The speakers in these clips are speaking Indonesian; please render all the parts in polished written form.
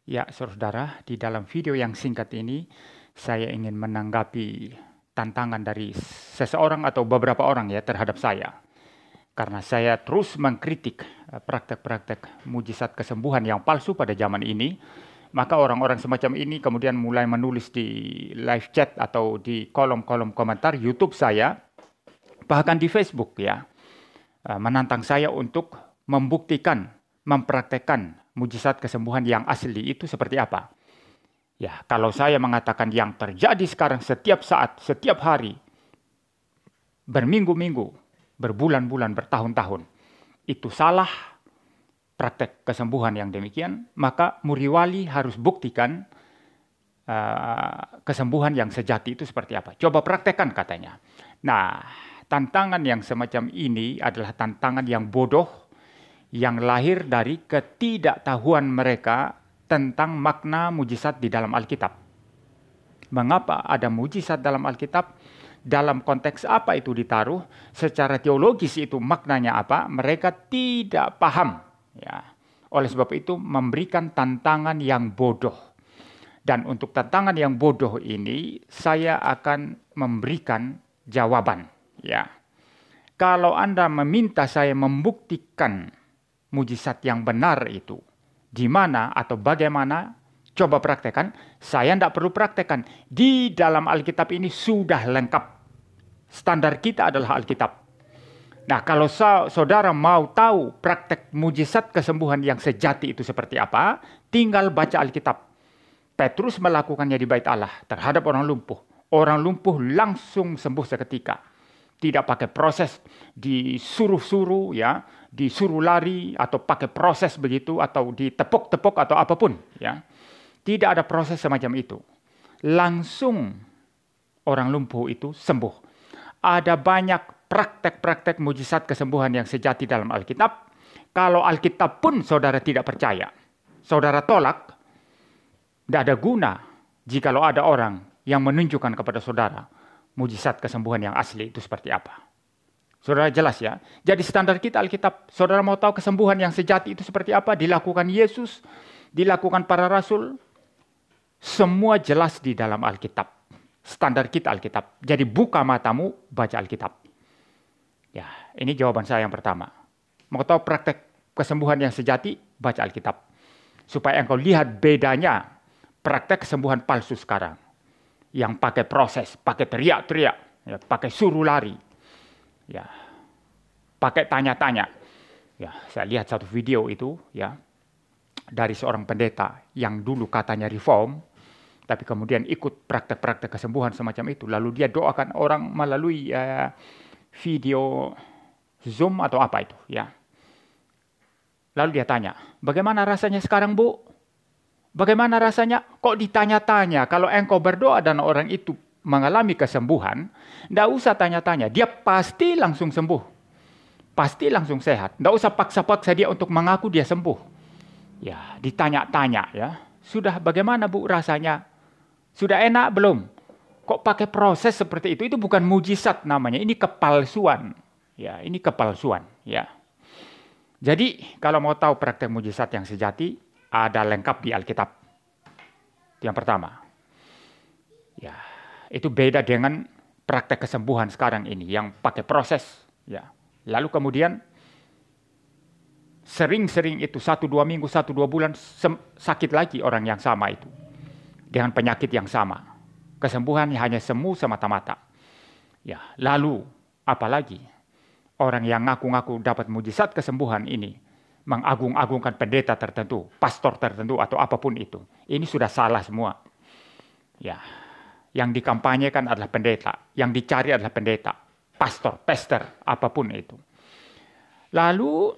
Ya, saudara, di dalam video yang singkat ini, saya ingin menanggapi tantangan dari seseorang atau beberapa orang ya terhadap saya. Karena saya terus mengkritik praktek-praktek mujizat kesembuhan yang palsu pada zaman ini, maka orang-orang semacam ini kemudian mulai menulis di live chat atau di kolom-kolom komentar YouTube saya, bahkan di Facebook ya, menantang saya untuk membuktikan, mempraktekkan mujizat kesembuhan yang asli itu seperti apa. Ya, kalau saya mengatakan yang terjadi sekarang setiap saat, setiap hari, berminggu-minggu, berbulan-bulan, bertahun-tahun, itu salah praktek kesembuhan yang demikian, maka Muriwali harus buktikan kesembuhan yang sejati itu seperti apa. Coba praktekkan katanya. Nah, tantangan yang semacam ini adalah tantangan yang bodoh, yang lahir dari ketidaktahuan mereka tentang makna mujizat di dalam Alkitab. Mengapa ada mujizat dalam Alkitab? Dalam konteks apa itu ditaruh? Secara teologis itu maknanya apa? Mereka tidak paham. Ya. Oleh sebab itu memberikan tantangan yang bodoh. Dan untuk tantangan yang bodoh ini saya akan memberikan jawaban. Ya. Kalau Anda meminta saya membuktikan mujizat yang benar itu, di mana atau bagaimana, coba praktekkan. Saya tidak perlu praktekkan. Di dalam Alkitab ini sudah lengkap. Standar kita adalah Alkitab. Nah, kalau saudara mau tahu praktek mujizat kesembuhan yang sejati itu seperti apa, tinggal baca Alkitab. Petrus melakukannya di Bait Allah terhadap orang lumpuh. Orang lumpuh langsung sembuh seketika. Tidak pakai proses disuruh-suruh ya, disuruh lari atau pakai proses begitu atau ditepuk-tepuk atau apapun ya. Tidak ada proses semacam itu. Langsung orang lumpuh itu sembuh. Ada banyak praktek-praktek mujizat kesembuhan yang sejati dalam Alkitab. Kalau Alkitab pun saudara tidak percaya, saudara tolak, tidak ada guna jikalau ada orang yang menunjukkan kepada saudara mujizat kesembuhan yang asli itu seperti apa. Saudara jelas ya. Jadi standar kita Alkitab. Saudara mau tahu kesembuhan yang sejati itu seperti apa? Dilakukan Yesus, dilakukan para rasul. Semua jelas di dalam Alkitab. Standar kita Alkitab. Jadi buka matamu, baca Alkitab. Ya, ini jawaban saya yang pertama. Mau tahu praktek kesembuhan yang sejati? Baca Alkitab. Supaya engkau lihat bedanya praktek kesembuhan palsu sekarang. Yang pakai proses, pakai teriak-teriak, ya, pakai suruh lari, ya, pakai tanya-tanya. Ya, saya lihat satu video itu, ya, dari seorang pendeta yang dulu katanya reform, tapi kemudian ikut praktek-praktek kesembuhan semacam itu. Lalu dia doakan orang melalui video Zoom atau apa itu, ya. Lalu dia tanya, bagaimana rasanya sekarang, Bu? Bagaimana rasanya? Kok ditanya-tanya? Kalau engkau berdoa dan orang itu mengalami kesembuhan, tidak usah tanya-tanya. Dia pasti langsung sembuh. Pasti langsung sehat. Tidak usah paksa-paksa dia untuk mengaku dia sembuh. Ya, ditanya-tanya ya. Sudah bagaimana Bu rasanya? Sudah enak belum? Kok pakai proses seperti itu? Itu bukan mujizat namanya. Ini kepalsuan. Ya, ini kepalsuan. Ya. Jadi kalau mau tahu praktek mujizat yang sejati, ada lengkap di Alkitab. Yang pertama. Ya, itu beda dengan praktek kesembuhan sekarang ini yang pakai proses, ya. Lalu kemudian sering-sering itu 1-2 minggu, 1-2 bulan sakit lagi orang yang sama itu. Dengan penyakit yang sama. Kesembuhan hanya semu semata-mata. Ya, lalu apalagi orang yang ngaku-ngaku dapat mujizat kesembuhan ini mengagung-agungkan pendeta tertentu, pastor tertentu atau apapun itu. Ini sudah salah semua. Ya, yang dikampanyekan adalah pendeta, yang dicari adalah pendeta, pastor, pester, apapun itu. Lalu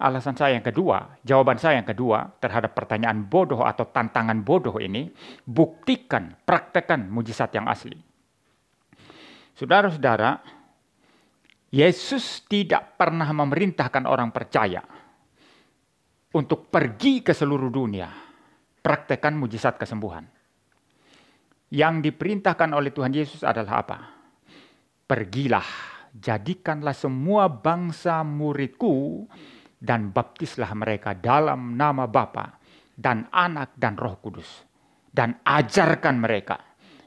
alasan saya yang kedua, jawaban saya yang kedua terhadap pertanyaan bodoh atau tantangan bodoh ini, buktikan, praktekkan mujizat yang asli. Saudara-saudara, Yesus tidak pernah memerintahkan orang percaya untuk pergi ke seluruh dunia, praktekkan mujizat kesembuhan. Yang diperintahkan oleh Tuhan Yesus adalah apa? Pergilah, jadikanlah semua bangsa muridku, dan baptislah mereka dalam nama Bapa dan Anak dan Roh Kudus. Dan ajarkan mereka.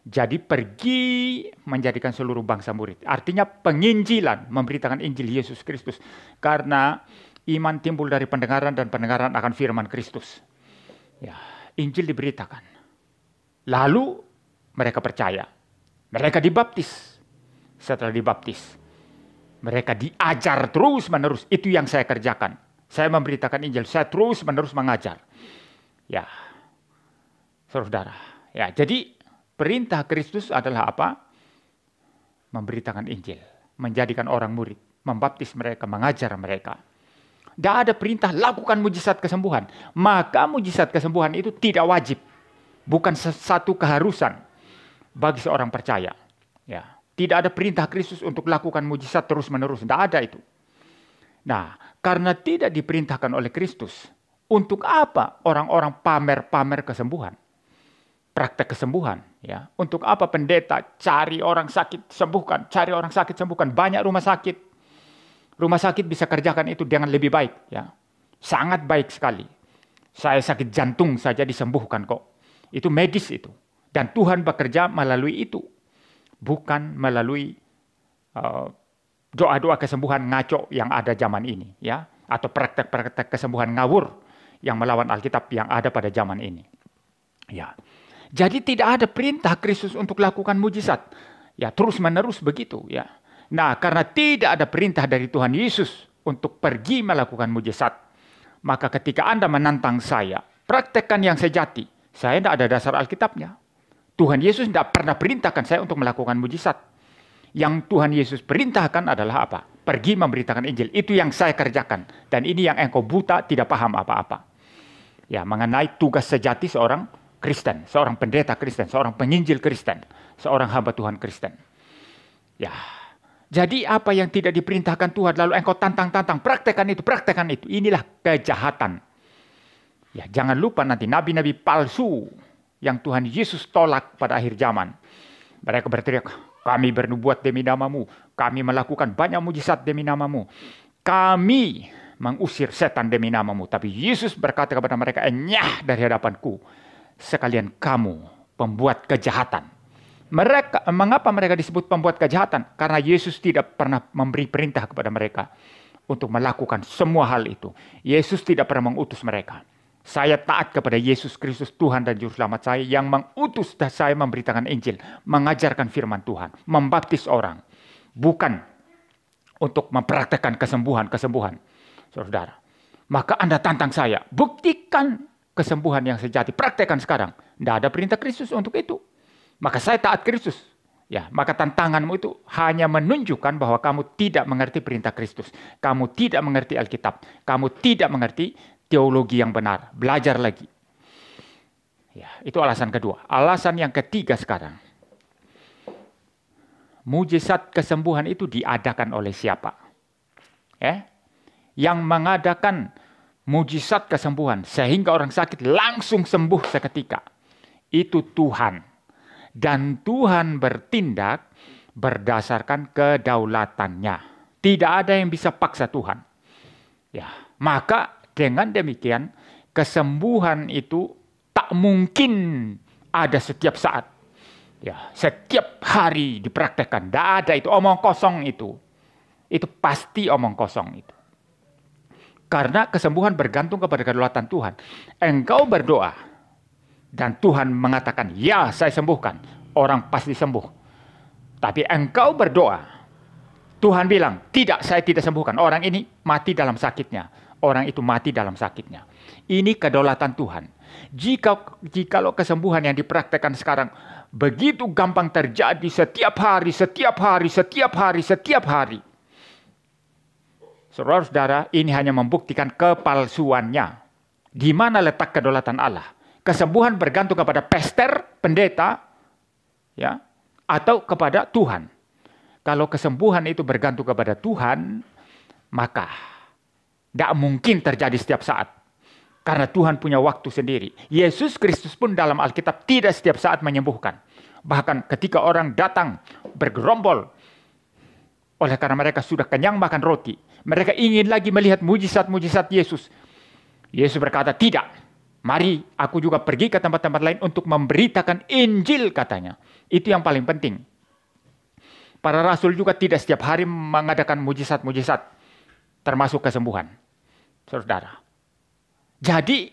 Jadi pergi menjadikan seluruh bangsa murid. Artinya penginjilan, memberitakan Injil Yesus Kristus. Karena iman timbul dari pendengaran dan pendengaran akan firman Kristus. Ya, Injil diberitakan. Lalu mereka percaya. Mereka dibaptis. Setelah dibaptis, mereka diajar terus-menerus. Itu yang saya kerjakan. Saya memberitakan Injil. Saya terus-menerus mengajar. Ya, saudara. Ya, jadi perintah Kristus adalah apa? Memberitakan Injil. Menjadikan orang murid. Membaptis mereka, mengajar mereka. Tidak ada perintah lakukan mujizat kesembuhan. Maka mujizat kesembuhan itu tidak wajib. Bukan satu keharusan bagi seorang percaya. Ya, tidak ada perintah Kristus untuk lakukan mujizat terus-menerus. Tidak ada itu. Nah, karena tidak diperintahkan oleh Kristus, untuk apa orang-orang pamer-pamer kesembuhan? Praktek kesembuhan. Ya. Untuk apa pendeta cari orang sakit sembuhkan, cari orang sakit sembuhkan. Banyak rumah sakit. Rumah sakit bisa kerjakan itu dengan lebih baik. Ya. Sangat baik sekali. Saya sakit jantung saja disembuhkan kok. Itu medis itu. Dan Tuhan bekerja melalui itu. Bukan melalui doa-doa kesembuhan ngaco yang ada zaman ini. Ya. Atau praktek-praktek kesembuhan ngawur yang melawan Alkitab yang ada pada zaman ini. Ya. Jadi tidak ada perintah Kristus untuk lakukan mujizat. Ya, terus-menerus begitu, ya. Nah, karena tidak ada perintah dari Tuhan Yesus untuk pergi melakukan mujizat, maka ketika Anda menantang saya, praktekkan yang sejati. Saya tidak ada dasar Alkitabnya. Tuhan Yesus tidak pernah perintahkan saya untuk melakukan mujizat. Yang Tuhan Yesus perintahkan adalah apa? Pergi memberitakan Injil. Itu yang saya kerjakan. Dan ini yang engkau buta tidak paham apa-apa. Ya, mengenai tugas sejati seorang Kristen, seorang pendeta Kristen, seorang penginjil Kristen, seorang hamba Tuhan Kristen. Ya, jadi apa yang tidak diperintahkan Tuhan lalu engkau tantang-tantang, praktekkan itu. Inilah kejahatan. Ya, jangan lupa nanti nabi-nabi palsu yang Tuhan Yesus tolak pada akhir zaman. Mereka berteriak, kami bernubuat demi namamu, kami melakukan banyak mujizat demi namamu, kami mengusir setan demi namamu. Tapi Yesus berkata kepada mereka, enyah dari hadapanku, sekalian kamu pembuat kejahatan. Mengapa mereka disebut pembuat kejahatan? Karena Yesus tidak pernah memberi perintah kepada mereka untuk melakukan semua hal itu. Yesus tidak pernah mengutus mereka. Saya taat kepada Yesus Kristus, Tuhan dan Juru Selamat saya, yang mengutus saya memberitakan Injil, mengajarkan firman Tuhan, membaptis orang. Bukan untuk mempraktekkan kesembuhan. Saudara, maka Anda tantang saya, buktikan kesembuhan yang sejati, praktekkan sekarang. Tidak ada perintah Kristus untuk itu. Maka saya taat Kristus. Ya, maka tantanganmu itu hanya menunjukkan bahwa kamu tidak mengerti perintah Kristus. Kamu tidak mengerti Alkitab. Kamu tidak mengerti teologi yang benar. Belajar lagi. Ya, itu alasan kedua. Alasan yang ketiga sekarang. Mujizat kesembuhan itu diadakan oleh siapa? Yang mengadakan mujizat kesembuhan sehingga orang sakit langsung sembuh seketika. Itu Tuhan. Dan Tuhan bertindak berdasarkan kedaulatannya. Tidak ada yang bisa paksa Tuhan. Ya, maka dengan demikian kesembuhan itu tak mungkin ada setiap saat. Ya, setiap hari dipraktekkan. Tidak ada itu omong kosong itu. Itu pasti omong kosong itu. Karena kesembuhan bergantung kepada kedaulatan Tuhan. Engkau berdoa dan Tuhan mengatakan, ya saya sembuhkan. Orang pasti sembuh. Tapi engkau berdoa, Tuhan bilang, tidak, saya tidak sembuhkan. Orang ini mati dalam sakitnya. Orang itu mati dalam sakitnya. Ini kedaulatan Tuhan. Jikalau kesembuhan yang dipraktekkan sekarang begitu gampang terjadi setiap hari. Saudara-saudara, ini hanya membuktikan kepalsuannya. Di mana letak kedaulatan Allah? Kesembuhan bergantung kepada pester, pendeta, ya, atau kepada Tuhan. Kalau kesembuhan itu bergantung kepada Tuhan, maka tidak mungkin terjadi setiap saat. Karena Tuhan punya waktu sendiri. Yesus Kristus pun dalam Alkitab tidak setiap saat menyembuhkan. Bahkan ketika orang datang bergerombol, oleh karena mereka sudah kenyang makan roti, mereka ingin lagi melihat mujizat-mujizat Yesus. Yesus berkata, tidak. Mari aku juga pergi ke tempat-tempat lain untuk memberitakan Injil katanya. Itu yang paling penting. Para rasul juga tidak setiap hari mengadakan mujizat-mujizat, termasuk kesembuhan. Saudara. Jadi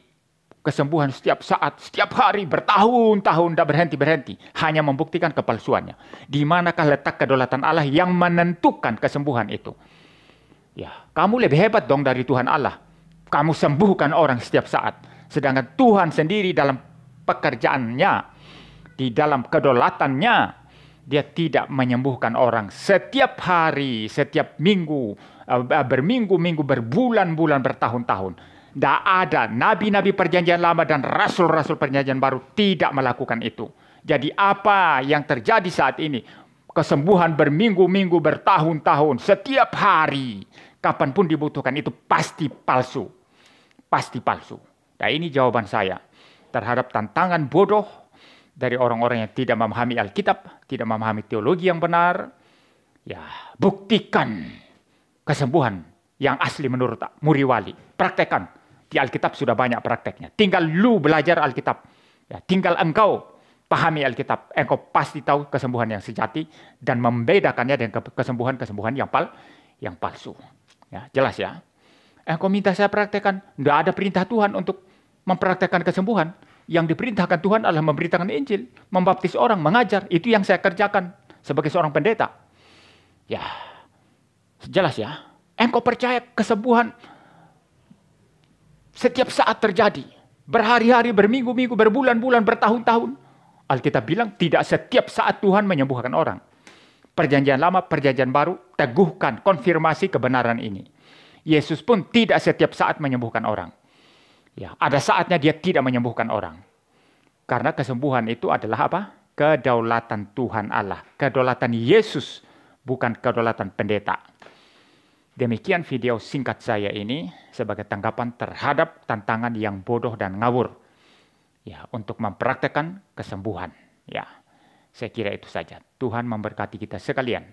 kesembuhan setiap saat, setiap hari, bertahun-tahun, tidak berhenti-berhenti. Hanya membuktikan kepalsuannya. Di manakah letak kedaulatan Allah yang menentukan kesembuhan itu? Ya, kamu lebih hebat dong dari Tuhan Allah. Kamu sembuhkan orang setiap saat. Sedangkan Tuhan sendiri dalam pekerjaannya, di dalam kedaulatannya, dia tidak menyembuhkan orang setiap hari, setiap minggu, berminggu-minggu, berbulan-bulan, bertahun-tahun. Tidak ada nabi-nabi perjanjian lama dan rasul-rasul perjanjian baru tidak melakukan itu. Jadi apa yang terjadi saat ini? Kesembuhan berminggu-minggu, bertahun-tahun, setiap hari, kapanpun dibutuhkan, itu pasti palsu. Pasti palsu. Nah, ini jawaban saya terhadap tantangan bodoh dari orang-orang yang tidak memahami Alkitab, tidak memahami teologi yang benar. Ya, buktikan kesembuhan yang asli menurut Muriwali. Praktekkan. Di Alkitab sudah banyak prakteknya. Tinggal lu belajar Alkitab. Ya, tinggal engkau pahami Alkitab. Engkau pasti tahu kesembuhan yang sejati dan membedakannya dengan kesembuhan-kesembuhan yang palsu. Ya, jelas ya. Engkau minta saya praktekkan. Tidak ada perintah Tuhan untuk mempraktekkan kesembuhan. Yang diperintahkan Tuhan adalah memberitakan Injil, membaptis orang, mengajar. Itu yang saya kerjakan sebagai seorang pendeta. Ya, jelas ya. Engkau percaya kesembuhan setiap saat terjadi. Berhari-hari, berminggu-minggu, berbulan-bulan, bertahun-tahun. Alkitab bilang tidak setiap saat Tuhan menyembuhkan orang. Perjanjian lama, perjanjian baru, teguhkan, konfirmasi kebenaran ini. Yesus pun tidak setiap saat menyembuhkan orang. Ya, ada saatnya dia tidak menyembuhkan orang. Karena kesembuhan itu adalah apa? Kedaulatan Tuhan Allah. Kedaulatan Yesus, bukan kedaulatan pendeta. Demikian video singkat saya ini sebagai tanggapan terhadap tantangan yang bodoh dan ngawur. Ya, untuk mempraktekkan kesembuhan. Ya, saya kira itu saja. Tuhan memberkati kita sekalian.